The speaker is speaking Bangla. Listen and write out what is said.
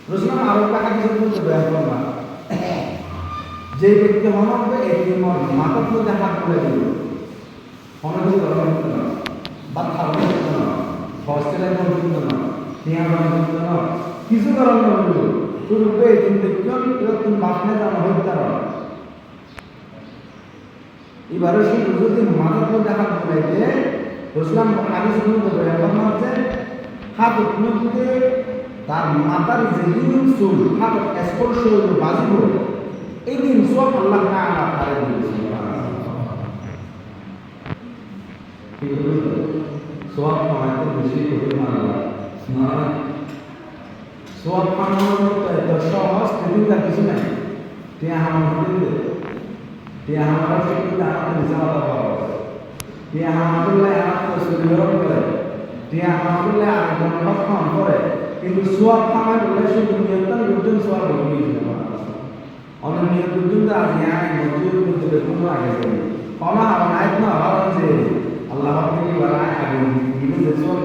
রসুলাম আরো টাকা কিছু বলতে ব্যয় করবা যে ব্যক্তি মনে হবে এটি মাথার মধ্যে হাত তুলে দিল মনে কিছু করার মতো না বা খাওয়ার মতো না হস্টেলের মতো না টিয়ার মতো না কিছু করার মতো শুরু করে তুমি দেখবেন তুমি বাসনে জানা হইতে পারো এবারে শুধু যদি মাথার মধ্যে হাত তুলে দিয়ে রসুলাম আগে শুরু করবে এখন হচ্ছে হাত উঠতে তার মাথার যেদিন চুল হাত স্পর্শ বাজিব এই দিন সব আল্লাহ তাআলা তারে দিয়েছে কি বলতো সওয়াব কামাইতে বেশি করে মানলা না সওয়াব কামানোর মতো এত সহজ কিন্তু কিছু নাই তুই আমার কিন্তু আমাদের জানা পাবো তুই আমাদের আমাদের শরীর করে তুই আমাদের আরেকজন লক্ষণ করে কিন্তু সওয়াব কামাই বলে শুধু নিয়ন্ত্রণ করতেন সওয়াব হয়ে যাবে অনেক নিয়ম পর্যন্ত আজ মজুর করতে কোনো আগে কোনো আয় না আবার যে আল্লাহ থেকে বলা আগে কিন্তু যে সব